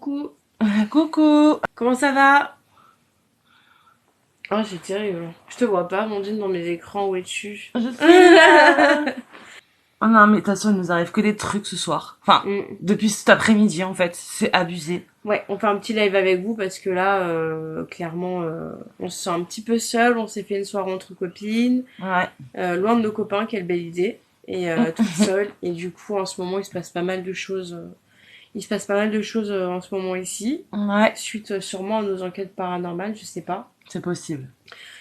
Coucou, Coucou. comment ça va? Oh, c'est terrible. Je te vois pas, Amandine, dans mes écrans, où es-tu? Je suis là. Oh non, mais de toute façon, il nous arrive que des trucs ce soir. Enfin, Mm. depuis cet après-midi, en fait. C'est abusé. Ouais, on fait un petit live avec vous parce que là, clairement, on se sent un petit peu seul. On s'est fait une soirée entre copines, Ouais. loin de nos copains, quelle belle idée. Et toute seule. Et du coup, en ce moment, il se passe pas mal de choses. Il se passe pas mal de choses en ce moment ici. Ouais, Suite sûrement à nos enquêtes paranormales, je sais pas. c'est possible.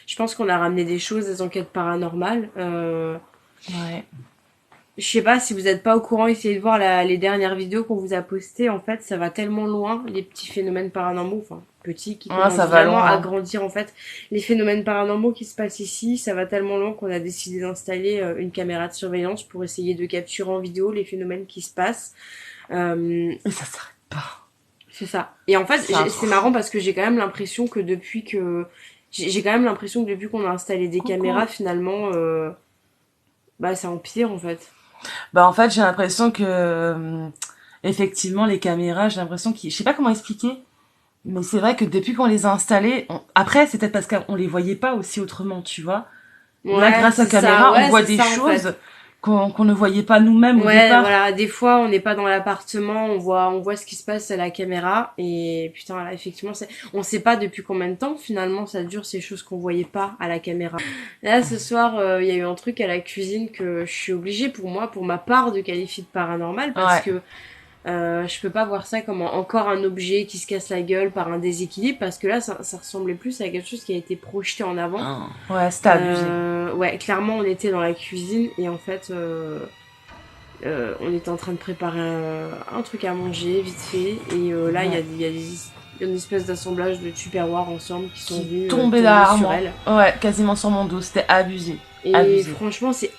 Je pense qu'on a ramené des choses, des enquêtes paranormales. Ouais. Je sais pas si vous êtes pas au courant, essayez de voir les dernières vidéos qu'on vous a postées. En fait, ça va tellement loin, les petits phénomènes paranormaux, enfin petits, qui Ouais, commencent ça va vraiment à loin. grandir en fait. Les phénomènes paranormaux qui se passent ici, ça va tellement loin qu'on a décidé d'installer une caméra de surveillance pour essayer de capturer en vidéo les phénomènes qui se passent. Et ça s'arrête pas. C'est ça. Et en fait, C'est un c'est truc. marrant parce que j'ai quand même l'impression que depuis que j'ai quand même l'impression que depuis qu'on a installé des caméras, Coucou. finalement, bah ça empire en fait. Bah, en fait, j'ai l'impression que, effectivement, les caméras, j'ai l'impression qu'ils, je sais pas comment expliquer. Mais c'est vrai que depuis qu'on les a installées, après, c'est peut-être parce qu'on les voyait pas aussi autrement, tu vois. Là, Ouais, grâce à c'est ça. caméra, on Ouais, voit c'est des ça en fait. choses qu'on ne voyait pas nous-mêmes au Ouais, départ. voilà, des fois on n'est pas dans l'appartement, on voit ce qui se passe à la caméra et putain là effectivement on sait pas depuis combien de temps finalement ça dure ces choses qu'on voyait pas à la caméra. Là ce soir il y a eu un truc à la cuisine que je suis obligée pour moi, pour ma part de qualifier de paranormal parce Ouais. que je peux pas voir ça comme encore un objet qui se casse la gueule par un déséquilibre parce que là ça ressemblait plus à quelque chose qui a été projeté en avant. Ouais, c'était abusé. Ouais, clairement on était dans la cuisine et en fait on était en train de préparer un truc à manger vite fait et là Ouais. il y a une espèce d'assemblage de tupperware ensemble qui sont Qui venus tombait tomber sur l'armoire. elle Ouais, quasiment sur mon dos. C'était abusé. et Abusé. franchement c'est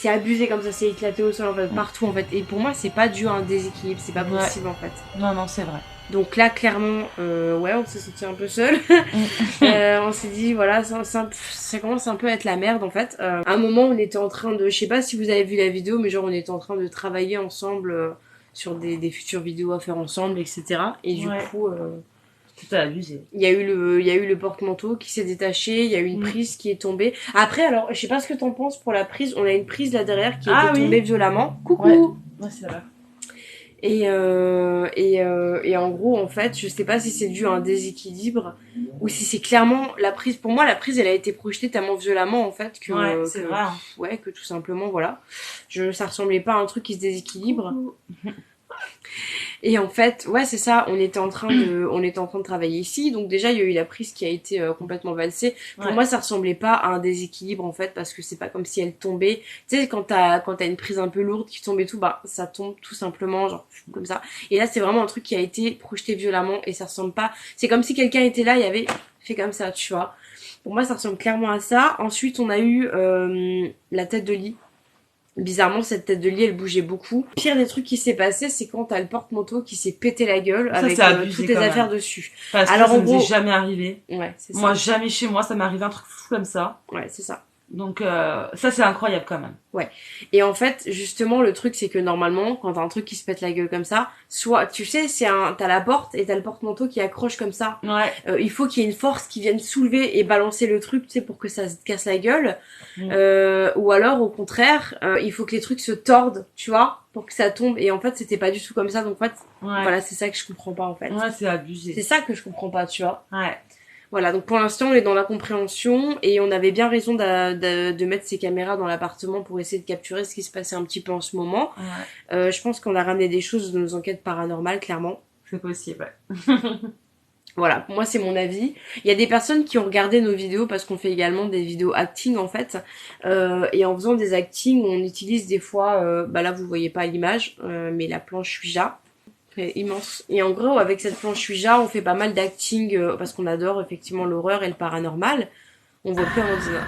abusé comme ça, c'est éclaté au sol en fait, Mm. partout en fait, et pour moi c'est pas dû à un déséquilibre, c'est pas Ouais. possible en fait. Non, non, c'est vrai. Donc là clairement ouais on s'est senti un peu seul. Mm. On s'est dit voilà ça commence un peu à être la merde en fait. À un moment on était en train de, je sais pas si vous avez vu la vidéo, mais genre on était en train de travailler ensemble sur des futures vidéos à faire ensemble, etc. Et du Ouais. coup C'était abusé. il y a eu le porte-manteau qui s'est détaché, il y a eu une prise qui est tombée. Après alors je sais pas ce que t'en penses pour la prise, on a une prise là derrière qui Ah était tombée oui. violemment. Ouais. Coucou. Ouais, c'est vrai. Et en gros, en fait, je sais pas si c'est dû à un déséquilibre ou si c'est clairement la prise. Pour moi, la prise, elle a été projetée tellement violemment, en fait, Ouais, c'est vrai. Hein. ouais, que tout simplement, voilà. Ça ressemblait pas à un truc qui se déséquilibre. Et en fait, ouais, c'est ça, on était en train de travailler ici, donc déjà il y a eu la prise qui a été complètement valsée. Pour Ouais. moi, ça ressemblait pas à un déséquilibre en fait, parce que c'est pas comme si elle tombait. Tu sais, quand t'as une prise un peu lourde qui tombe et tout, bah ça tombe tout simplement, genre comme ça. Et là, c'est vraiment un truc qui a été projeté violemment et ça ressemble pas. C'est comme si quelqu'un était là, il y avait fait comme ça, tu vois. Pour moi, ça ressemble clairement à ça. Ensuite, on a eu la tête de lit. Bizarrement, cette tête de lit, elle bougeait beaucoup. Le pire des trucs qui s'est passé, c'est quand t'as le porte-manteau qui s'est pété la gueule Ça, avec c'est abusé toutes les quand affaires même. dessus. Parce que Alors ça en nous est gros, jamais arrivé. ouais, c'est ça. Moi, jamais chez moi, ça m'est arrivé un truc fou comme ça. Ouais, c'est ça. Donc, ça, c'est incroyable quand même. Ouais. Et en fait, justement, le truc, c'est que normalement, quand t'as un truc qui se pète la gueule comme ça, soit, tu sais, t'as la porte et t'as le porte-manteau qui accroche comme ça. Ouais. Il faut qu'il y ait une force qui vienne soulever et balancer le truc, tu sais, pour que ça se casse la gueule. Mm. Ou alors, au contraire, il faut que les trucs se tordent, tu vois, pour que ça tombe. Et en fait, c'était pas du tout comme ça. Donc, en fait, Ouais. voilà, c'est ça que je comprends pas, en fait. Ouais, c'est C'est abusé. ça que je comprends pas, tu vois. Ouais. Voilà, donc pour l'instant, on est dans la compréhension et on avait bien raison de mettre ces caméras dans l'appartement pour essayer de capturer ce qui se passait un petit peu en ce moment. Ouais. Je pense qu'on a ramené des choses de nos enquêtes paranormales, clairement. C'est possible, ouais. Voilà, moi c'est mon avis. Il y a des personnes qui ont regardé nos vidéos parce qu'on fait également des vidéos acting en fait. Et en faisant des acting, on utilise des fois, bah là vous voyez pas l'image, mais la planche Ouija. C'est immense. Et en gros, avec cette planche Ouija, on fait pas mal d'acting parce qu'on adore effectivement l'horreur et le paranormal. On voit plus en disant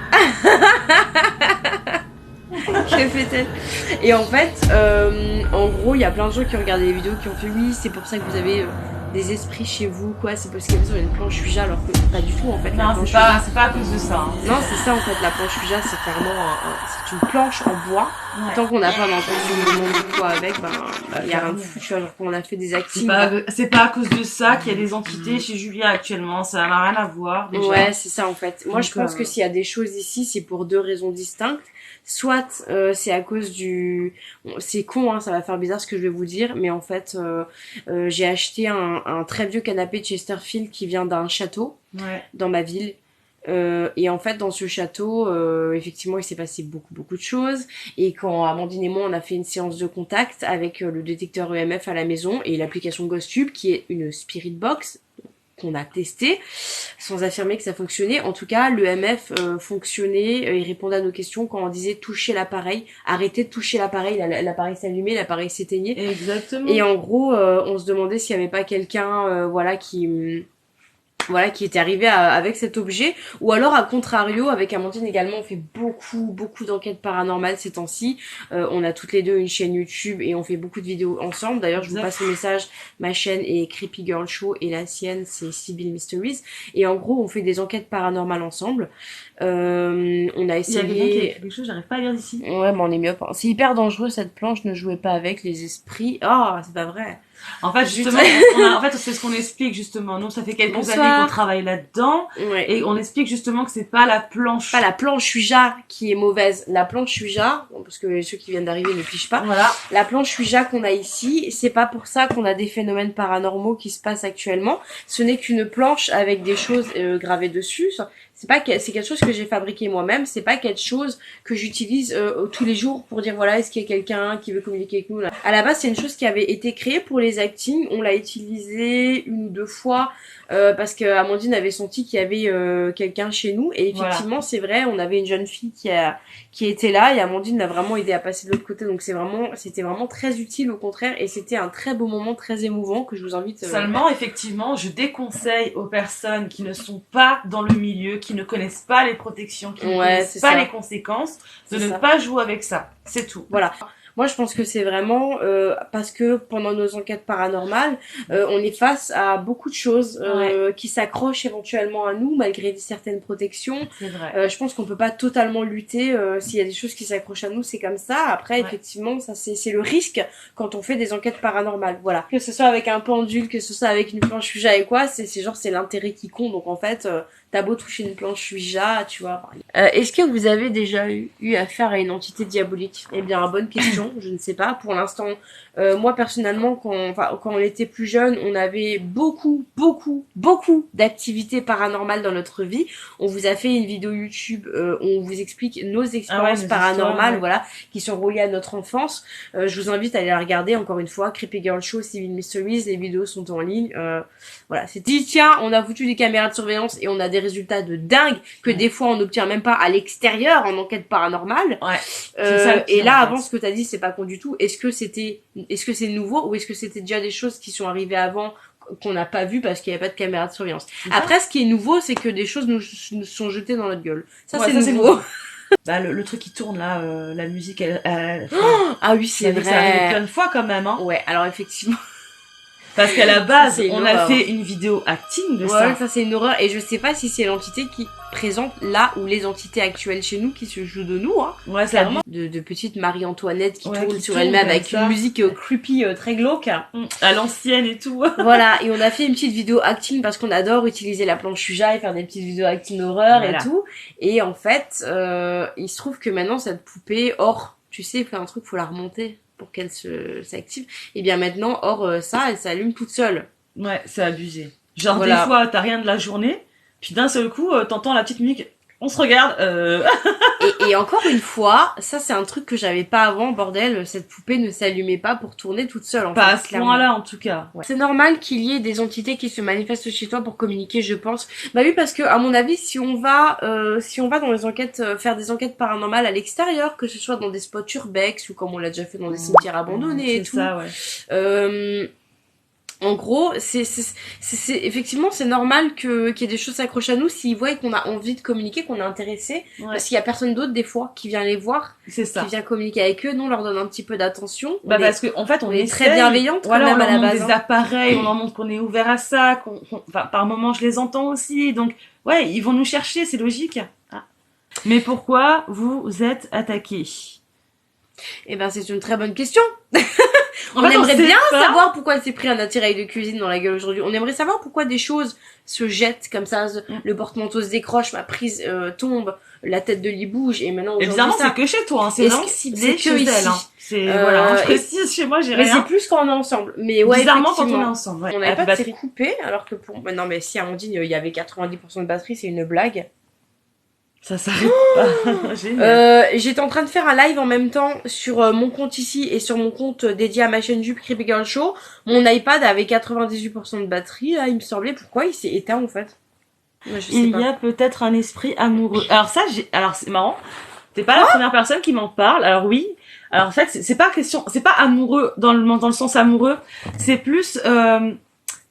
que fait-elle. Et en fait, en gros, il y a plein de gens qui ont regardé les vidéos qui ont fait oui, c'est pour ça que vous avez des esprits chez vous, quoi, c'est parce qu'elles ont une planche Ouija, alors que pas du tout en fait. Non, c'est pas à cause de ça. Hein. Non, c'est ça en fait, la planche Ouija, c'est clairement c'est une planche en bois. Ouais. Tant qu'on n'a pas entendu le nom de quoi avec, il y a rien de fou, tu vois, genre qu'on a fait des acting. C'est pas à cause de ça qu'il y a des entités chez Julia actuellement, ça n'a rien à voir déjà. Ouais, c'est ça en fait. Moi, je pense que s'il y a des choses ici, c'est pour deux raisons distinctes. Soit c'est à cause du... C'est con, hein, ça va faire bizarre ce que je vais vous dire, mais en fait, j'ai acheté un très vieux canapé de Chesterfield qui vient d'un château dans ma ville. Et en fait, dans ce château, effectivement, il s'est passé beaucoup de choses. Et quand Amandine et moi, on a fait une séance de contact avec le détecteur EMF à la maison et l'application GhostTube, qui est une spirit box qu'on a testé sans affirmer que ça fonctionnait. En tout cas, l'EMF fonctionnait, il répondait à nos questions quand on disait toucher l'appareil, arrêtez de toucher l'appareil, l'appareil s'allumait, l'appareil s'éteignait. Exactement. Et en gros, on se demandait s'il y avait pas quelqu'un qui était arrivé avec cet objet, ou alors à contrario, avec Amandine également, on fait beaucoup d'enquêtes paranormales ces temps-ci. On a toutes les deux une chaîne YouTube et on fait beaucoup de vidéos ensemble. D'ailleurs, je vous passe le message, ma chaîne est Creepy Girl Show et la sienne c'est Sibyl Mysteries. Et en gros, on fait des enquêtes paranormales ensemble. On a essayé... Il y a quelqu'un qui a quelque chose, j'arrive pas à lire d'ici. Ouais, mais on est mieux. C'est hyper dangereux cette planche, ne jouez pas avec les esprits. Oh, c'est pas vrai. En fait, justement, c'est ce qu'on explique, justement. Nous, ça fait quelques années qu'on travaille là-dedans. Ouais. Et on explique, justement, que c'est pas la planche. Pas la planche Ouija qui est mauvaise. La planche Ouija, parce que ceux qui viennent d'arriver ne pigent pas. Voilà. La planche Ouija qu'on a ici, c'est pas pour ça qu'on a des phénomènes paranormaux qui se passent actuellement. Ce n'est qu'une planche avec des choses gravées dessus. C'est quelque chose que j'ai fabriqué moi-même, c'est pas quelque chose que j'utilise tous les jours pour dire voilà, est-ce qu'il y a quelqu'un qui veut communiquer avec nous là. À la base, c'est une chose qui avait été créée pour les actings, on l'a utilisé une ou deux fois parce que Amandine avait senti qu'il y avait quelqu'un chez nous et effectivement, c'est vrai, on avait une jeune fille qui était là et Amandine l'a vraiment aidé à passer de l'autre côté, donc c'était vraiment très utile au contraire et c'était un très beau moment, très émouvant que je vous invite. Seulement, effectivement, je déconseille aux personnes qui ne sont pas dans le milieu, qui ne connaissent pas les protections, qui ne connaissent pas les conséquences, de ne pas jouer avec ça. C'est tout. Voilà. Moi, je pense que c'est vraiment parce que pendant nos enquêtes paranormales, on est face à beaucoup de choses qui s'accrochent éventuellement à nous malgré certaines protections. C'est vrai. Je pense qu'on peut pas totalement lutter s'il y a des choses qui s'accrochent à nous, c'est comme ça. Après, effectivement, ça c'est le risque quand on fait des enquêtes paranormales. Voilà. Que ce soit avec un pendule, que ce soit avec une planche Ouija et quoi, c'est l'intérêt qui compte. Donc en fait, t'as beau toucher une planche Ouija, tu vois. Est-ce que vous avez déjà eu affaire à une entité diabolique? Eh bien, bonne question. Je ne sais pas. Pour l'instant, moi personnellement, quand on était plus jeune, on avait beaucoup d'activités paranormales dans notre vie. On vous a fait une vidéo YouTube où on vous explique nos expériences paranormales, voilà, qui sont reliées à notre enfance. Je vous invite à aller la regarder. Encore une fois, Creepy Girl Show, Sibyl Mysteries, les vidéos sont en ligne. Voilà, c'est dit, tiens, on a foutu des caméras de surveillance et on a des résultats de dingue que des fois on n'obtient même pas à l'extérieur en enquête paranormale. Et là, avant, ce que t'as dit, c'est pas con du tout. Est-ce que c'est nouveau ou est-ce que c'était déjà des choses qui sont arrivées avant qu'on n'a pas vu parce qu'il n'y avait pas de caméra de surveillance? Après, ce qui est nouveau, c'est que des choses nous sont jetées dans notre gueule. Ça, c'est nouveau. Bah, le truc qui tourne là, la musique, ah oui, c'est vrai. Ça arrive plein de fois quand même, hein. Ouais, alors effectivement. Parce qu'à la base, on a fait une vidéo acting de ça. Ouais, ça c'est une horreur. Et je sais pas si c'est l'entité qui présente là ou les entités actuelles chez nous qui se jouent de nous, hein. Ouais, c'est vraiment de petite Marie-Antoinette qui tourne sur elle-même avec une musique creepy très glauque. À l'ancienne et tout. Voilà, et on a fait une petite vidéo acting parce qu'on adore utiliser la planche Ouija et faire des petites vidéos acting horreur et tout. Et en fait, il se trouve que maintenant cette poupée, tu sais, faire un truc, faut la remonter pour qu'elle s'active. Et bien maintenant, ça, elle s'allume toute seule. Ouais, c'est abusé. Genre des fois, t'as rien de la journée, puis d'un seul coup, t'entends la petite musique. On se regarde. Et encore une fois, ça c'est un truc que j'avais pas avant, bordel. Cette poupée ne s'allumait pas pour tourner toute seule. En pas à ce point-là, en tout cas. Ouais. C'est normal qu'il y ait des entités qui se manifestent chez toi pour communiquer, je pense. Bah oui, parce que à mon avis, si on va dans les enquêtes, faire des enquêtes paranormales à l'extérieur, que ce soit dans des spots urbex ou comme on l'a déjà fait dans des cimetières abandonnés et tout. Ça, ouais. En gros, effectivement, c'est normal qu'il y ait des choses s'accrochent à nous s'ils voient qu'on a envie de communiquer, qu'on est intéressé. Ouais. Parce qu'il y a personne d'autre, des fois, qui vient les voir, C'est ça. qui vient communiquer avec eux. Nous, on leur donne un petit peu d'attention. Parce que, en fait, on est essaye, très bienveillante, voilà, quand même, on à leur la montre base. des appareils, on leur montre qu'on est ouvert à ça, enfin, par moments, je les entends aussi. Donc, ouais, ils vont nous chercher, c'est logique. Ah. Mais pourquoi vous êtes attaqués? Eh ben, c'est une très bonne question. En On fait, aimerait sait bien pas. savoir pourquoi elle s'est pris un attirail de cuisine dans la gueule aujourd'hui. On aimerait savoir pourquoi des choses se jettent comme ça, le porte-manteau se décroche, ma prise tombe, la tête de lit bouge, et maintenant aujourd'hui Évidemment, ça. c'est que chez toi, hein. C'est Est-ce vraiment que ciblé c'est que chez ici. elle, hein. C'est, voilà, hein, je et- précise, chez moi, j'ai Mais c'est rien. plus quand on est ensemble. Mais ouais, Bizarrement, quand on est effectivement. ensemble, ouais. On n'avait Ah, pas de batterie. série coupée, alors que pour... Non mais si Amandine, il y avait 90% de batterie, c'est une blague. Ça s'arrête pas. Génial. J'étais en train de faire un live en même temps sur mon compte ici et sur mon compte dédié à ma chaîne YouTube Creepy Girl Show. Mon iPad avait 98% de batterie, là, il me semblait. Pourquoi il s'est éteint, en fait? Ouais, je sais Il pas. y a peut-être un esprit amoureux. Alors ça, alors c'est marrant. T'es pas la première personne qui m'en parle. Alors oui. Alors en fait, c'est pas question, c'est pas amoureux dans le sens amoureux. C'est plus,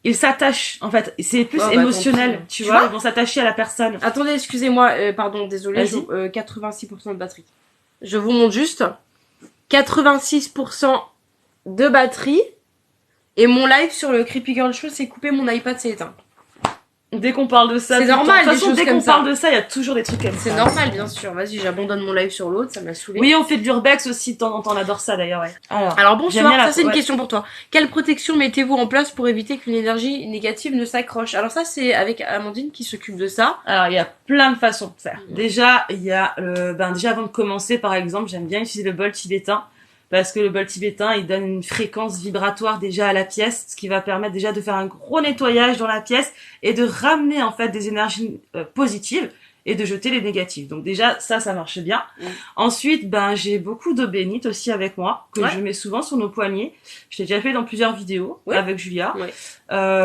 ils s'attachent en fait. C'est plus Oh, bah, émotionnel, tant pis. tu Tu vois. vois Ils vont s'attacher à la personne. Attendez, excusez-moi, pardon, désolé, Vas-y. 86% de batterie. Je vous montre juste 86% de batterie et mon live sur le Creepy Girl Show s'est coupé, mon iPad s'est éteint. Dès qu'on parle de ça, C'est tout le temps. normal, De toute des façon, choses dès comme qu'on ça. parle de ça, il y a toujours des trucs comme ça. C'est normal, bien sûr. Vas-y, j'abandonne mon live sur l'autre, ça m'a saoulé. Oui, on fait de l'urbex aussi de temps en temps. On adore ça d'ailleurs. Ouais. Alors Alors j'aime bonsoir, bien ça c'est une ouais. question pour toi. Quelle protection mettez-vous en place pour éviter qu'une énergie négative ne s'accroche? Alors ça c'est avec Amandine qui s'occupe de ça. Alors, il y a plein de façons de faire. Déjà, il y a déjà avant de commencer, par exemple, j'aime bien utiliser le bol tibétain parce que le bol tibétain, il donne une fréquence vibratoire déjà à la pièce, ce qui va permettre déjà de faire un gros nettoyage dans la pièce et de ramener en fait des énergies positives et de jeter les négatives. Donc déjà, ça marche bien. Ensuite, j'ai beaucoup d'eau bénite aussi avec moi, que je mets souvent sur nos poignets. Je l'ai déjà fait dans plusieurs vidéos avec Julia. Ouais.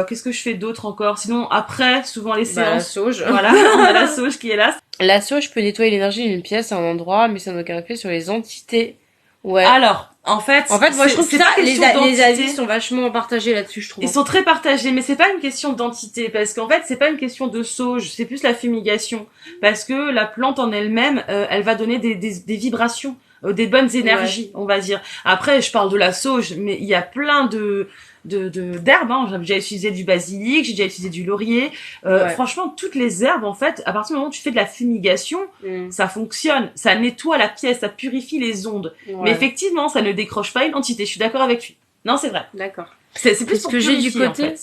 Qu'est-ce que je fais d'autre encore? Sinon, après, souvent les La séances. sauge. Voilà, on a la sauge qui est là. La sauge peut nettoyer l'énergie d'une pièce à un endroit, mais ça n'a aucun effet sur les entités. Ouais. Alors, en fait, moi je trouve que c'est ça, pas les question d'entité. avis sont vachement partagés là-dessus, je trouve. Ils sont très partagés, mais c'est pas une question d'entité, parce qu'en fait, c'est pas une question de sauge, c'est plus la fumigation. Parce que la plante en elle-même, elle va donner des vibrations, des bonnes énergies, on va dire. Après, je parle de la sauge, mais il y a plein d'herbes, hein. J'ai déjà utilisé du basilic, j'ai déjà utilisé du laurier. Franchement, toutes les herbes, en fait, à partir du moment où tu fais de la fumigation, ça fonctionne. Ça nettoie la pièce, ça purifie les ondes. Ouais. Mais effectivement, ça ne décroche pas une entité. Je suis d'accord avec lui. Non, c'est vrai. D'accord. C'est plus Est-ce pour que j'ai du purifier, côté en fait.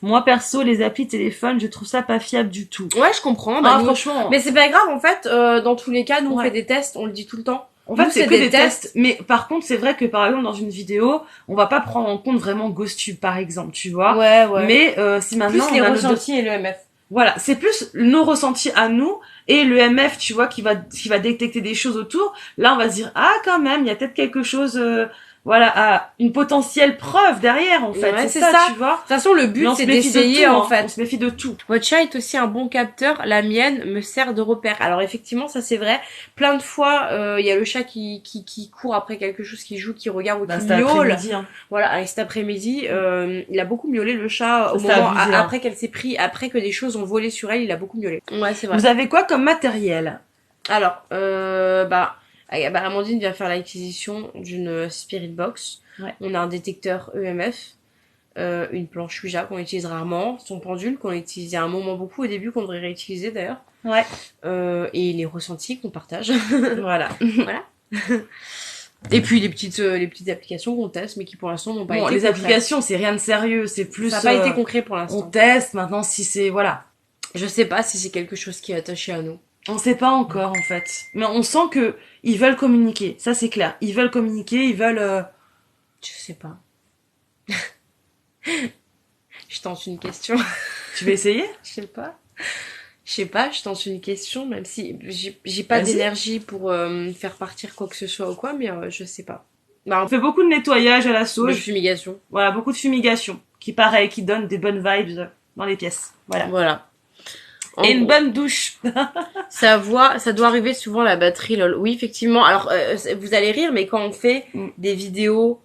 Moi, perso, les applis téléphone, je trouve ça pas fiable du tout. Ouais, je comprends. Ah, nous- franchement. Mais c'est pas grave, en fait, dans tous les cas, nous on Ouais. fait des tests, on le dit tout le temps. En fait, Nous, c'est que des des tests. Mais par contre, c'est vrai que par exemple, dans une vidéo, on va pas prendre en compte vraiment GhostTube, par exemple, tu vois. Ouais. Mais si maintenant Plus les on a ressentis et le MF. voilà, c'est plus nos ressentis à nous et le MF, tu vois, qui va détecter des choses autour. Là, on va se dire quand même, il y a peut-être quelque chose, une potentielle preuve derrière, en fait. Ouais, c'est c'est ça. tu vois. De toute façon, le Mais but on c'est se méfie de d'essayer tout, en hein. fait. On se méfie de tout. Votre chat est aussi un bon capteur. La mienne me sert de repère. Alors effectivement, ça c'est vrai. Plein de fois, il y a le chat qui court après quelque chose, qui joue, qui regarde ou qui C'était miaule. après-midi, hein. Voilà, et cet après-midi, il a beaucoup miaulé le chat au Ça, moment c'est abusé, hein. après qu'elle s'est pris, après que des choses ont volé sur elle, il a beaucoup miaulé. Ouais, c'est vrai. Vous avez quoi comme matériel? Alors, Amandine vient faire l'acquisition d'une Spirit Box. Ouais. On a un détecteur EMF, une planche Ouija qu'on utilise rarement, son pendule qu'on a utilisé à un moment beaucoup au début, qu'on devrait réutiliser d'ailleurs. Ouais. Et les ressentis qu'on partage. Voilà. Voilà. Et puis les petites applications qu'on teste, mais qui pour l'instant n'ont pas Bon, été les concrètes. applications, c'est rien de sérieux, c'est plus. Ça n'a pas été concret pour On l'instant. teste maintenant si c'est voilà. Je sais pas si c'est quelque chose qui est attaché à nous. On sait pas encore en fait, mais on sent que ils veulent communiquer. Ça c'est clair. Ils veulent communiquer, ils veulent. Je sais pas. Je tente une question. Tu veux essayer? Je sais pas. Je tente une question, même si j'ai pas Vas-y. d'énergie pour faire partir quoi que ce soit ou quoi, mais je sais pas. On fait beaucoup de nettoyage à la De sauge. fumigation. Voilà, beaucoup de fumigation, qui donne des bonnes vibes dans les pièces. Voilà. Voilà. Et une bonne douche. Ça doit arriver souvent la batterie, lol. Oui, effectivement. Alors, vous allez rire, mais quand on fait des vidéos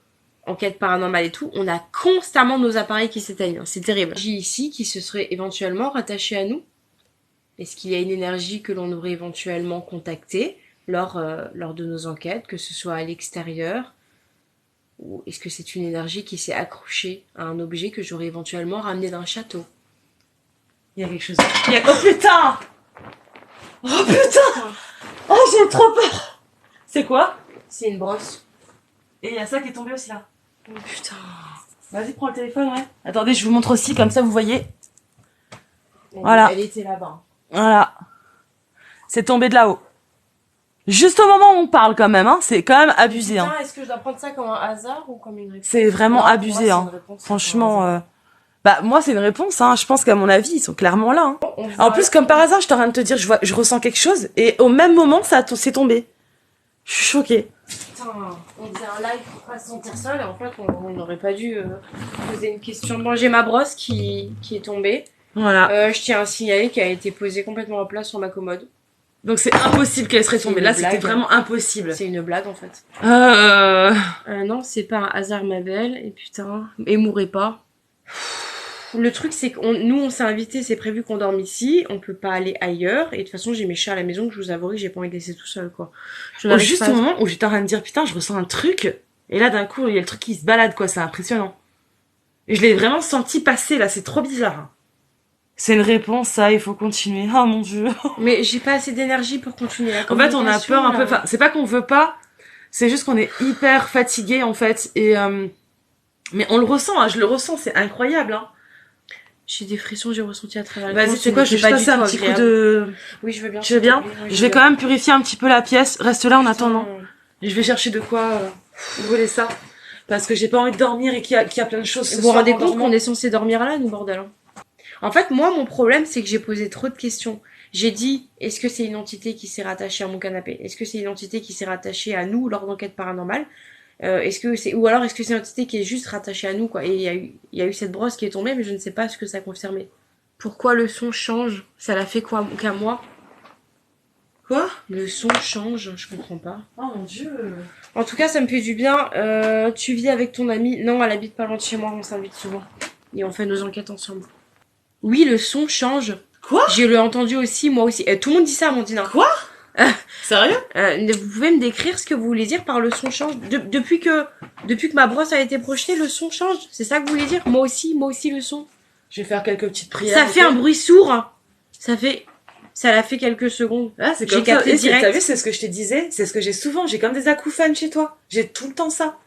enquête paranormale et tout, on a constamment nos appareils qui s'éteignent. C'est terrible. J'ai ici qui se serait éventuellement rattaché à nous. Est-ce qu'il y a une énergie que l'on aurait éventuellement contactée lors de nos enquêtes, que ce soit à l'extérieur, ou est-ce que c'est une énergie qui s'est accrochée à un objet que j'aurais éventuellement ramené d'un château? Il y a quelque chose. Oh putain! Oh putain! Oh, j'ai trop peur! C'est quoi? C'est une brosse. Et il y a ça qui est tombé aussi là. Oh putain. Vas-y, prends le téléphone, ouais. Attendez, je vous montre aussi, comme ça vous voyez. Voilà. Elle était là-bas. Voilà. C'est tombé de là-haut. Juste au moment où on parle quand même, hein. C'est quand même abusé, Putain, hein. est-ce que je dois prendre ça comme un hasard ou comme une réponse? C'est vraiment Non, abusé, moi, hein. Franchement, bah, moi, c'est une réponse, hein. Je pense qu'à mon avis, ils sont clairement là, hein. En plus, comme par hasard, je suis en train de te dire, je ressens quelque chose, et au même moment, c'est tombé. Je suis choquée. Putain, on faisait un live pour pas se sentir seul et en fait on n'aurait pas dû poser une question. Bon, j'ai ma brosse qui est tombée. Voilà. Je tiens à signaler qu'elle a été posée complètement en place sur ma commode. Donc c'est impossible qu'elle serait tombée. une Là, c'était blague. vraiment impossible. C'est une blague en fait. Non, c'est pas un hasard ma belle. Et putain, et mourrez pas. Le truc c'est que nous on s'est invités, c'est prévu qu'on dorme ici, on peut pas aller ailleurs. Et de toute façon j'ai mes chats à la maison que je vous avouerai que j'ai pas envie de laisser tout seul quoi. Juste au moment où j'étais en train de dire putain, je ressens un truc. Et là d'un coup, il y a le truc qui se balade quoi, c'est impressionnant. Et je l'ai vraiment senti passer là, c'est trop bizarre. C'est une réponse, ça, il faut continuer. Oh mon dieu. Mais j'ai pas assez d'énergie pour continuer la En fait, on a peur un peu. là. Enfin, c'est pas qu'on veut pas, c'est juste qu'on est hyper fatigué en fait. Et mais on le ressent, hein, je le ressens, c'est incroyable. Hein. J'ai des frissons, j'ai ressenti à travers. Vas-y, c'est quoi, je vais passer un petit coup de. Oui, je veux bien. Tu veux bien? Oui, Je vais quand même purifier un petit peu la pièce. Reste là en attendant. Putain. Je vais chercher de quoi brûler ça. Parce que j'ai pas envie de dormir et qu'il y a plein de choses. Vous vous rendez compte qu'on est censé dormir là, nous, bordel? En fait, moi, mon problème, c'est que j'ai posé trop de questions. J'ai dit, est-ce que c'est une entité qui s'est rattachée à mon canapé? Est-ce que c'est une entité qui s'est rattachée à nous lors d'enquêtes paranormales? Est-ce que c'est, ou alors est-ce que c'est une entité qui est juste rattachée à nous, quoi? Et il y a eu cette brosse qui est tombée, mais je ne sais pas ce que ça confirmait. Pourquoi le son change? Ça l'a fait quoi qu'à moi? Quoi? Le son change, je comprends pas. Oh mon dieu. En tout cas, ça me fait du bien. Tu vis avec ton amie? Non, elle habite pas loin de chez moi, on s'invite souvent. Et on fait nos enquêtes ensemble. Oui, le son change. Quoi? Je l'ai entendu aussi, moi aussi. Tout le monde dit ça, Amandine. Quoi? Sérieux? Vous pouvez me décrire ce que vous voulez dire par le son change? Depuis que ma brosse a été projetée, le son change? C'est ça que vous voulez dire? Moi aussi le son. Je vais faire quelques petites prières. Ça fait un bruit sourd. Hein. Ça l'a fait quelques secondes. Ah, c'est comme ça. T'as vu, c'est ce que je te disais. C'est ce que j'ai souvent. J'ai comme des acouphènes chez toi. J'ai tout le temps ça.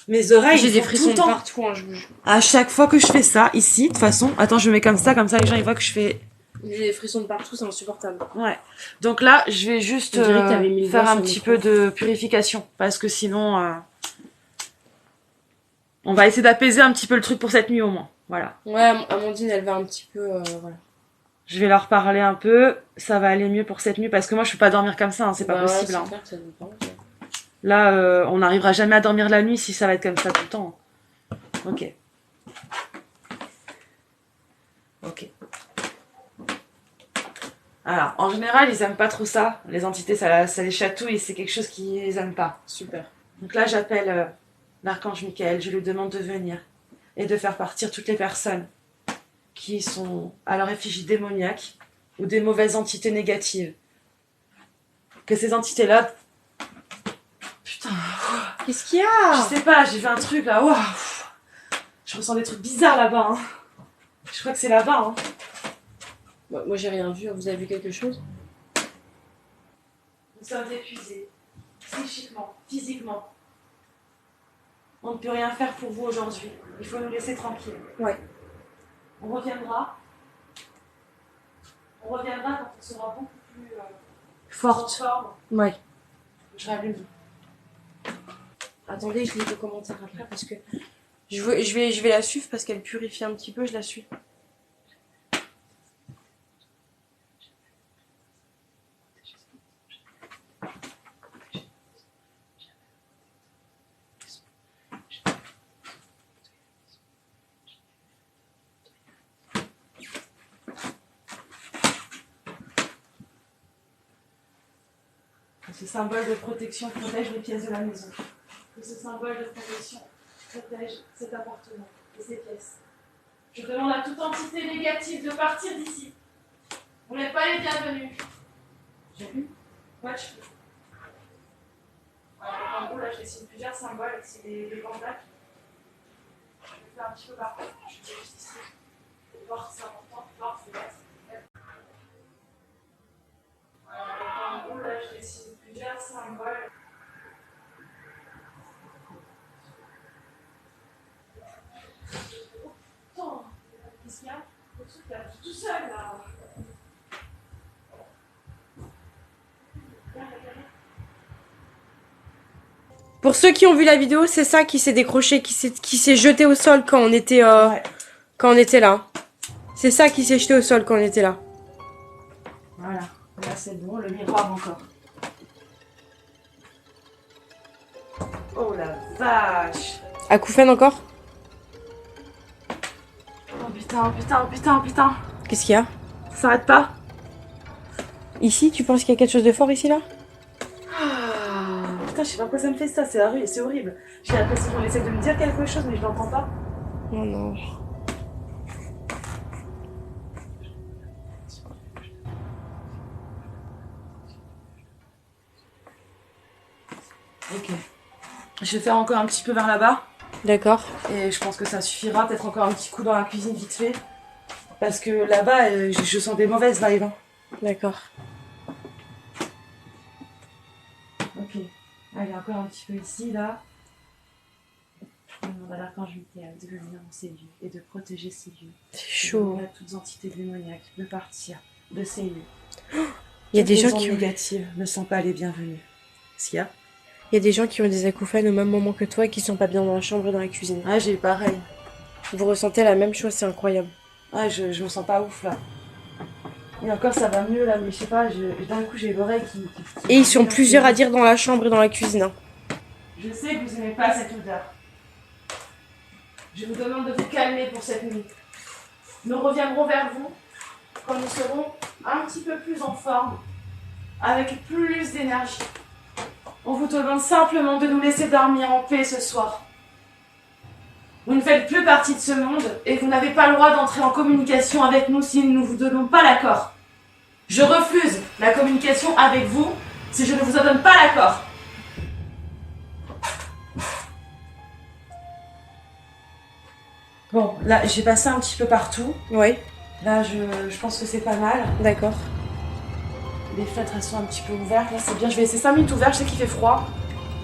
Mes oreilles, j'ai des frissons tout le temps. partout, hein, je vous jure. À chaque fois que je fais ça, ici, de toute façon, attends, je mets comme ça les gens ils voient que je fais. J'ai des frissons de partout, c'est insupportable. Ouais. Donc là, je vais juste faire un petit peu de purification. Parce que sinon, on va essayer d'apaiser un petit peu le truc pour cette nuit au moins. Voilà. Ouais, Amandine, elle va un petit peu. Voilà. Je vais leur parler un peu. Ça va aller mieux pour cette nuit parce que moi, je peux pas dormir comme ça. Hein, c'est pas possible. Hein. Clair que ça dépend, ouais. Là, on n'arrivera jamais à dormir la nuit si ça va être comme ça tout le temps. Ok. Ok. Alors, en général, ils aiment pas trop ça. Les entités, ça les chatouille et c'est quelque chose qu'ils aiment pas. Super. Donc là, j'appelle l'archange Michael. Je lui demande de venir et de faire partir toutes les personnes qui sont à leur effigie démoniaque ou des mauvaises entités négatives. Que ces entités-là... Putain... Qu'est-ce qu'il y a? Je sais pas, j'ai fait un truc là. Wow. Je ressens des trucs bizarres là-bas. Hein. Je crois que c'est là-bas. Hein. Moi, j'ai rien vu. Vous avez vu quelque chose? Nous sommes épuisés. Psychiquement, physiquement. On ne peut rien faire pour vous aujourd'hui. Il faut nous laisser tranquilles. Ouais. On reviendra. On reviendra quand on sera beaucoup plus forte. Ouais. Je rallume. Attendez, je lis vos commentaires après parce que je vais la suivre parce qu'elle purifie un petit peu, je la suis. Ce symbole de protection protège les pièces de la maison. Que que ce symbole de protection protège cet appartement et ces pièces. Je demande à toute entité négative de partir d'ici. Vous n'êtes pas les bienvenus. J'ai vu? Ouais, je peux. Alors, en gros, là, je dessine plusieurs symboles, c'est des contacts. Je vais faire un petit peu partout. Je vais juste ici. Porte, c'est important. Porte, fenêtre. Alors, en gros, là, je dessine plusieurs symboles. Oh, qu'est-ce qu'il y a? Le truc là, tout seul là. Pour ceux qui ont vu la vidéo, c'est ça qui s'est décroché, qui s'est jeté au sol quand on était, quand on était là. C'est ça qui s'est jeté au sol quand on était là. Voilà, là c'est bon, le miroir encore. Oh la vache! Acouphène encore? Oh putain, putain, putain, putain! Qu'est-ce qu'il y a? Ça s'arrête pas? Ici, tu penses qu'il y a quelque chose de fort ici là? Putain, je sais pas pourquoi ça me fait ça, c'est horrible. J'ai l'impression qu'on essaie de me dire quelque chose, mais je l'entends pas. Oh non. Ok. Je vais faire encore un petit peu vers là-bas. D'accord. Et je pense que ça suffira. Peut-être encore un petit coup dans la cuisine vite fait. Parce que là-bas, je sens des mauvaises vibes. Hein. D'accord. Ok. Allez, encore un petit peu ici, là. Je demande à l'archange Michael de venir dans ces lieux et de protéger ces lieux. C'est chaud. À toutes entités démoniaques de partir de ces lieux. Il y a des gens qui négatives ne sont pas les bienvenus. S'il y a Il y a des gens qui ont des acouphènes au même moment que toi et qui sont pas bien dans la chambre et dans la cuisine. Ah, j'ai eu pareil. Vous ressentez la même chose, c'est incroyable. Ah, je me sens pas ouf là. Et encore, ça va mieux là, mais je sais pas, d'un coup j'ai l'oreille qui. Et ils sont plusieurs à dire dans la chambre et dans la cuisine. Hein. Je sais que vous aimez pas cette odeur. Je vous demande de vous calmer pour cette nuit. Nous reviendrons vers vous quand nous serons un petit peu plus en forme, avec plus d'énergie. On vous demande simplement de nous laisser dormir en paix ce soir. Vous ne faites plus partie de ce monde et vous n'avez pas le droit d'entrer en communication avec nous si nous ne vous donnons pas l'accord. Je refuse la communication avec vous si je ne vous en donne pas l'accord. Bon, là, j'ai passé un petit peu partout. Oui. Là, je pense que c'est pas mal. D'accord. Les fenêtres, elles sont un petit peu ouvertes. Là, c'est bien. Je vais laisser 5 minutes ouvertes. Je sais qu'il fait froid.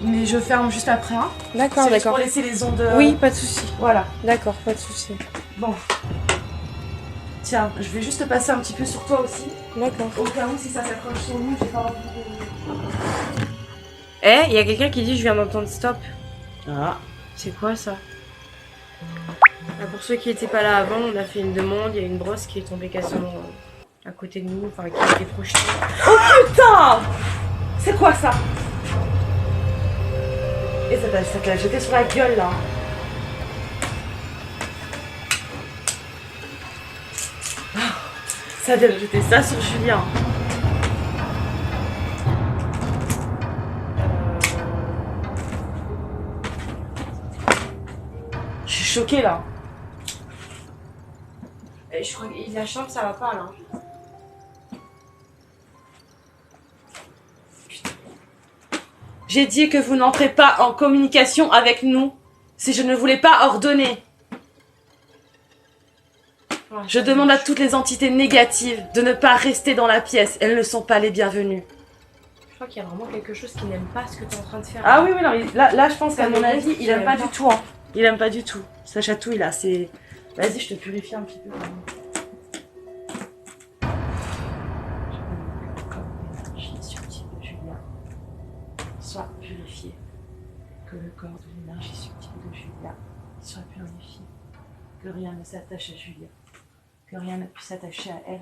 Mais je ferme juste après. Hein. D'accord, c'est juste d'accord. pour laisser les ondes... Oui, pas de souci. Voilà. D'accord, pas de souci. Bon. Tiens, je vais juste passer un petit peu sur toi aussi. D'accord. Au cas où, si ça s'accroche sur nous, j'ai pas envie de... Eh, il y a quelqu'un qui dit je viens d'entendre stop. Ah. C'est quoi ça? Ah, pour ceux qui n'étaient pas là avant, on a fait une demande. Il y a une brosse qui est tombée quasiment à côté de nous, enfin qui a été projetée. Oh putain! C'est quoi ça? Et ça t'a jeté sur la gueule là. Ça vient de jeter ça sur Julien. Je suis choquée là. Et je crois que la chambre ça va pas là. J'ai dit que vous n'entrez pas en communication avec nous si je ne voulais pas ordonner. Ouais, Je demande à toutes les entités négatives de ne pas rester dans la pièce. Elles ne sont pas les bienvenues. Je crois qu'il y a vraiment quelque chose qui n'aime pas ce que tu es en train de faire. Ah oui, oui, non, là je pense qu'à mon avis, il aime pas pas. du tout. Hein. Il aime pas du tout. Ça chatouille là, c'est... Vas-y, je te purifie un petit peu. Soit purifié, que le corps de l'énergie subtile de Julia soit purifié, que rien ne s'attache à Julia, que rien ne puisse s'attacher à elle,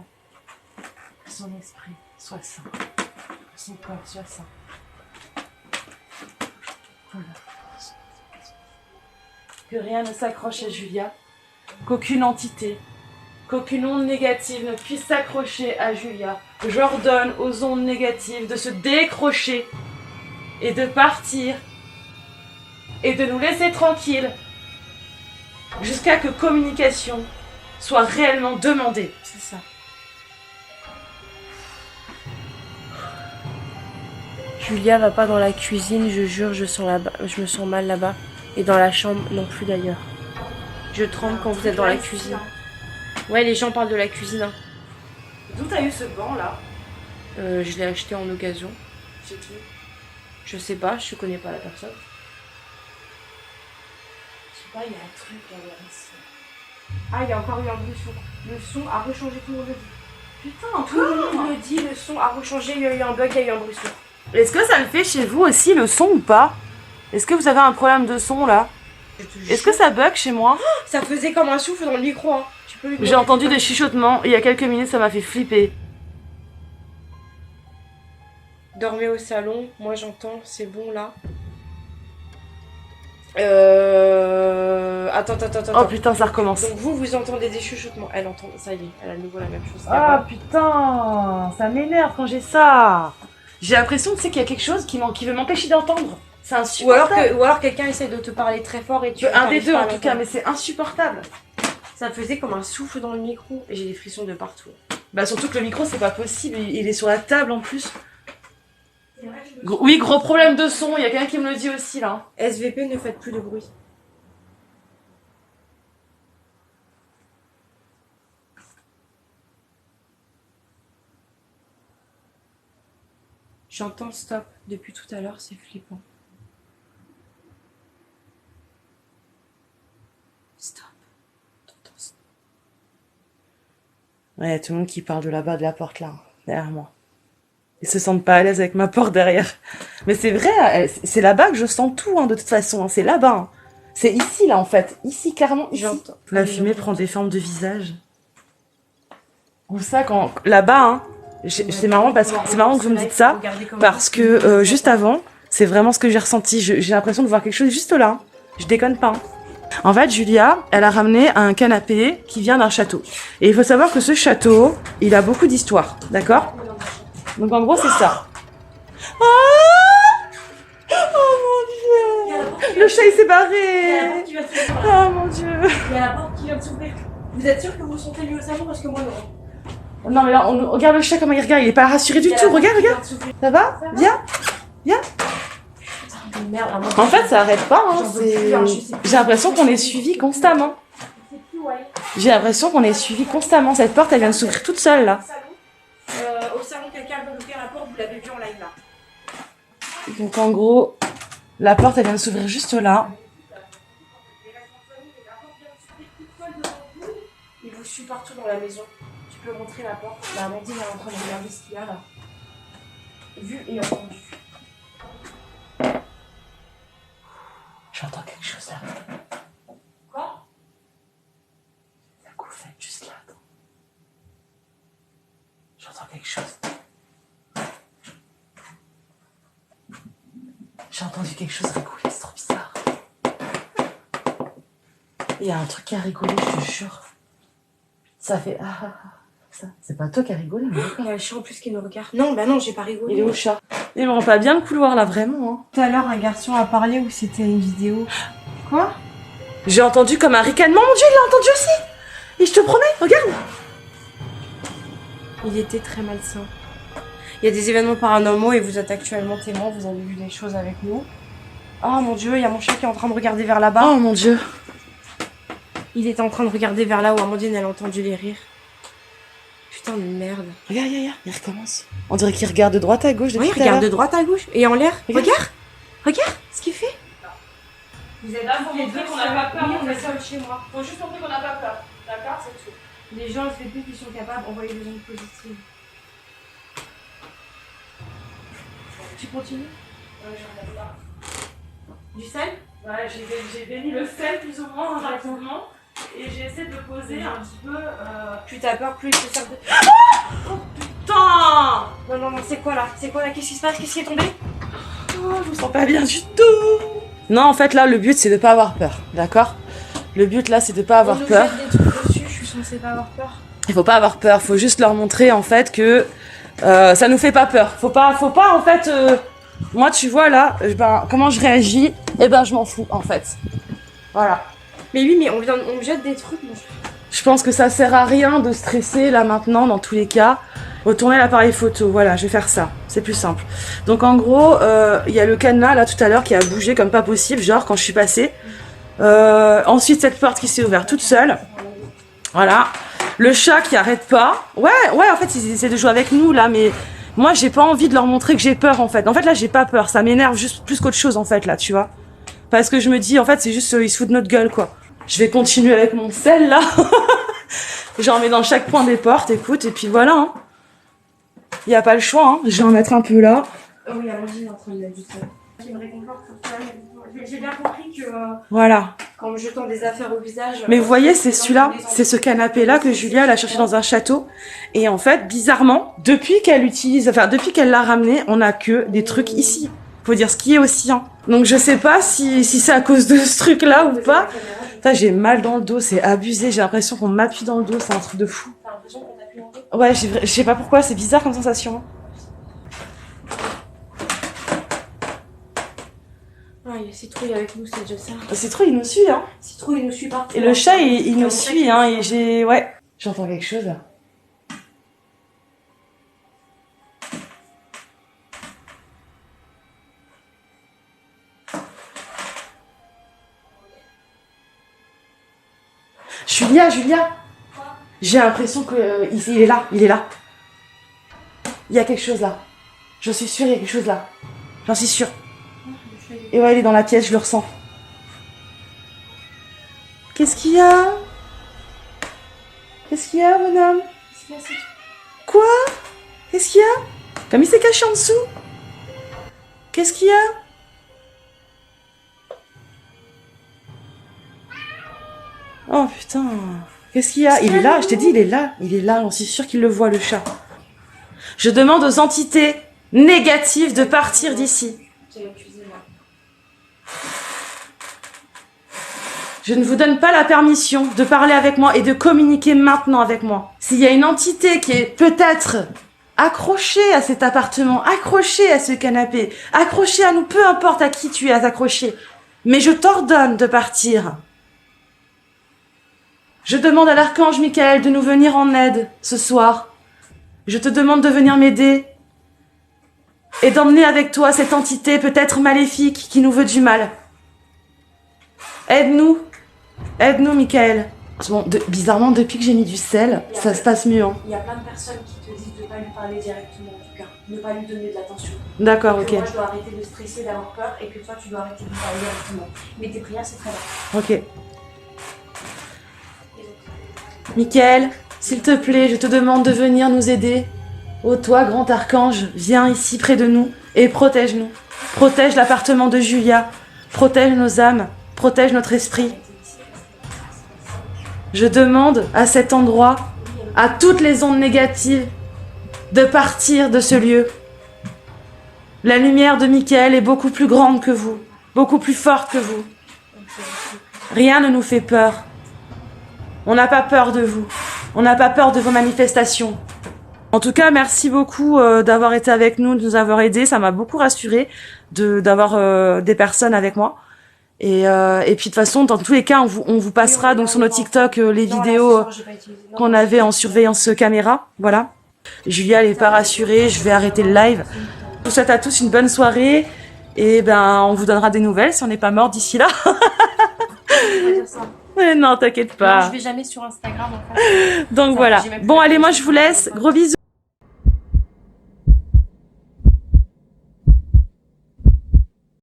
que son esprit soit sain, que son corps soit sain. Voilà. Que rien ne s'accroche à Julia, qu'aucune entité, qu'aucune onde négative ne puisse s'accrocher à Julia. J'ordonne aux ondes négatives de se décrocher et de partir et de nous laisser tranquilles jusqu'à que communication soit réellement demandée. C'est ça. Julia va pas dans la cuisine, je jure, je me sens mal là-bas. Et dans la chambre non plus d'ailleurs. Je tremble quand vous êtes dans la cuisine. Ouais, les gens parlent de la cuisine. Hein. D'où t'as eu ce banc là? Je l'ai acheté en occasion. C'est qui? Je sais pas, je connais pas la personne. Je sais pas, il y a un truc là-bas ici. Ah, il y a encore eu un bruit sourd. Le son a rechangé, tout le monde le dit. Putain, Tout le monde le dit, le son a rechangé, il y a eu un bug, il y a eu un bruit sourd. Est-ce que ça le fait chez vous aussi le son ou pas? Est-ce que vous avez un problème de son là? Est-ce que ça bug chez moi? Ça faisait comme un souffle dans le micro, hein. Tu peux lui J'ai entendu des chuchotements il y a quelques minutes, ça m'a fait flipper. Dormez au salon, moi j'entends, c'est bon là. Attends. Oh putain, ça recommence. Donc vous entendez des chuchotements. Elle entend, ça y est, elle a à nouveau la même chose. Ah putain, ça m'énerve quand j'ai ça. J'ai l'impression, tu sais, qu'il y a quelque chose qui veut m'empêcher d'entendre. C'est insupportable. Ou alors quelqu'un essaie de te parler très fort et tu... Un des deux en tout cas, mais c'est insupportable. Ça faisait comme un souffle dans le micro et j'ai des frissons de partout. Bah surtout que le micro, c'est pas possible, il est sur la table en plus. Oui, gros problème de son, il y a quelqu'un qui me le dit aussi là. SVP, ne faites plus de bruit. J'entends stop depuis tout à l'heure, c'est flippant. Stop. T'entends stop. Ouais, tout le monde qui parle de là-bas de la porte là, derrière moi. Ils se sentent pas à l'aise avec ma porte derrière. Mais c'est vrai, c'est là-bas que je sens tout, hein, de toute façon. Hein, c'est là-bas. Hein. C'est ici, là, en fait. Ici, clairement, ici. J'entends. La fumée prend des formes de visage. Ou ça, quand... Là-bas, hein. C'est marrant, c'est marrant que vous me dites ça. Parce que, juste avant, c'est vraiment ce que j'ai ressenti. J'ai l'impression de voir quelque chose juste là. Hein. Je déconne pas. Hein. En fait, Julia, elle a ramené un canapé qui vient d'un château. Et il faut savoir que ce château, il a beaucoup d'histoire. D'accord ? Donc en gros c'est ça. Ah, oh mon dieu. Le chat il s'est barré. Oh mon dieu. Il y a la porte qui vient de s'ouvrir. Vous êtes sûr que vous sentez mieux au salon parce que moi non. Non mais là on regarde le chat comment il regarde, il est pas rassuré du tout. Regarde. Ça va? Viens. En fait ça arrête pas. Hein. J'ai l'impression qu'on est suivi constamment. J'ai l'impression qu'on est suivi constamment. Cette porte elle vient de s'ouvrir toute seule là. Au salon, quelqu'un veut ouvrir la porte, vous l'avez vu en live là. Donc en gros, la porte elle vient de s'ouvrir juste là. Il vous suit partout dans la maison. Tu peux montrer la porte. La Amandine elle est en train de regarder ce qu'il y a là. Vu et entendu. J'entends quelque chose là. Quoi? La couffaine juste là. Attends. J'entends quelque chose. J'ai entendu quelque chose rigoler, c'est trop bizarre. Il y a un truc qui a rigolé, je te jure. Ça fait ça. C'est pas toi qui as rigolé, mais Il y a le chat en plus qui nous regarde. Non, bah non, j'ai pas rigolé. il est où le chat? Il me rend pas bien le couloir là, vraiment. Hein. Tout à l'heure, un garçon a parlé ou c'était une vidéo? Quoi? J'ai entendu comme un ricanement, mon dieu, il l'a entendu aussi. Et je te promets, regarde. Il était très malsain. Il y a des événements paranormaux et vous êtes actuellement témoin, vous avez vu des choses avec nous. Oh mon dieu, il y a mon chat qui est en train de regarder vers là-bas. Oh mon dieu. Il était en train de regarder vers là où Amandine elle a entendu les rires. Putain de merde. Regarde, il recommence. On dirait qu'il regarde de droite à gauche. Oui, il regarde de droite à gauche et en l'air. Regarde ce qu'il fait. Vous êtes là pour montrer qu'on n'a pas peur. Oui, on est seul chez moi. Faut juste montrer qu'on n'a pas peur. D'accord, c'est tout. Les gens SVP qui sont capables d'envoyer des ondes positives. Tu continues? Ouais, j'en ai pas. Du sel? Ouais, j'ai béni le sel plus ou moins rapidement. Et j'ai essayé de le poser un petit peu. Plus t'as peur, plus il se sert de. Oh putain! Non, c'est quoi là? Qu'est-ce qui se passe? Qu'est-ce qui est tombé? Oh, je me sens pas bien du tout! Non, en fait, là, le but, c'est de pas avoir peur. D'accord? Le but, là, c'est de pas avoir peur. On nous jette des trucs dessus, je suis censée pas avoir peur. Il faut pas avoir peur. Faut juste leur montrer, en fait, que ça nous fait pas peur. Faut pas, en fait. Moi, tu vois, là, comment je réagis? Eh ben, je m'en fous, en fait. Voilà. Mais oui, mais on me jette des trucs. Moi. Je pense que ça sert à rien de stresser là maintenant, dans tous les cas. Retourner l'appareil photo, voilà, je vais faire ça. C'est plus simple. Donc en gros, il y a le cadenas là tout à l'heure qui a bougé comme pas possible, genre quand je suis passée. Ensuite, cette porte qui s'est ouverte toute seule. Voilà. Le chat qui arrête pas. Ouais, en fait, ils essaient de jouer avec nous là, mais moi, j'ai pas envie de leur montrer que j'ai peur en fait. En fait, là, j'ai pas peur. Ça m'énerve juste plus qu'autre chose en fait, là, tu vois. Parce que je me dis, en fait, c'est juste, ils se foutent de notre gueule, quoi. Je vais continuer avec mon sel, là. J'en mets dans chaque point des portes, écoute, et puis voilà. Hein. Y a pas le choix, hein. Je vais en mettre un peu là. Oh oui, Amandine est en train de mettre du sel. Qui me réconforte pour ça. J'ai bien compris que voilà. Qu'en me jetant des affaires au visage... Mais vous voyez, c'est celui-là, c'est ce canapé-là que Julia, elle a cherché dans un château. Et en fait, bizarrement, depuis qu'elle l'a ramené, on a que des trucs ici. Faut dire ce qui est aussi, hein. Donc je sais pas si c'est à cause de ce truc-là ou pas. Putain, j'ai mal dans le dos, c'est abusé. J'ai l'impression qu'on m'appuie dans le dos, c'est un truc de fou. T'as l'impression qu'on t'appuie dans le dos ? Ouais, je sais pas pourquoi, c'est bizarre comme sensation. Ah, il y a Citrouille avec nous, c'est déjà ça. Citrouille, il nous suit, hein. Citrouille, il nous suit partout. Et le chat, il nous suit, hein. Et j'ai... Ouais. J'entends quelque chose, là. Julia. J'ai l'impression que il est là. Il y a quelque chose là. J'en suis sûre, il y a quelque chose là. J'en suis sûre. Et ouais, il est dans la pièce, je le ressens. Qu'est-ce qu'il y a, bonhomme? Quoi? Qu'est-ce qu'il y a? Comme il s'est caché en dessous. Qu'est-ce qu'il y a? Oh putain. Qu'est-ce qu'il y a? Il est là, je t'ai dit, il est là, j'en suis sûre qu'il le voit, le chat. Je demande aux entités négatives de partir d'ici. Je ne vous donne pas la permission de parler avec moi et de communiquer maintenant avec moi. S'il y a une entité qui est peut-être accrochée à cet appartement, accrochée à ce canapé, accrochée à nous, peu importe à qui tu es accroché, mais je t'ordonne de partir. Je demande à l'archange Michael de nous venir en aide ce soir. Je te demande de venir m'aider et d'emmener avec toi cette entité peut-être maléfique qui nous veut du mal. Aide-nous, Michael. Bon, bizarrement, depuis que j'ai mis du sel, ça se passe mieux. Hein. Il y a plein de personnes qui te disent de ne pas lui parler directement, en tout cas. Ne pas lui donner de l'attention. D'accord, ok. Moi, je dois arrêter de stresser, d'avoir peur, et que toi, tu dois arrêter de lui parler directement. Mais tes prières, c'est très bien. Ok. Michael, s'il te plaît, je te demande de venir nous aider. Oh toi, grand archange, viens ici près de nous et protège-nous. Protège l'appartement de Julia. Protège nos âmes. Protège notre esprit. Je demande à cet endroit, à toutes les ondes négatives, de partir de ce lieu. La lumière de Michael est beaucoup plus grande que vous, beaucoup plus forte que vous. Rien ne nous fait peur. On n'a pas peur de vous. On n'a pas peur de vos manifestations. En tout cas, merci beaucoup d'avoir été avec nous, de nous avoir aidés. Ça m'a beaucoup rassurée d'avoir des personnes avec moi. Et puis de toute façon, dans tous les cas, on vous passera donc sur notre TikTok les vidéos qu'on avait en surveillance caméra. Voilà. Julia, elle est pas rassurée. Je vais arrêter le live. Je vous souhaite à tous une bonne soirée. Et ben, on vous donnera des nouvelles si on n'est pas mort d'ici là. Mais non, t'inquiète pas. Non, je vais jamais sur Instagram en fait. Donc voilà. Bon, allez, moi je vous laisse. Gros bisous.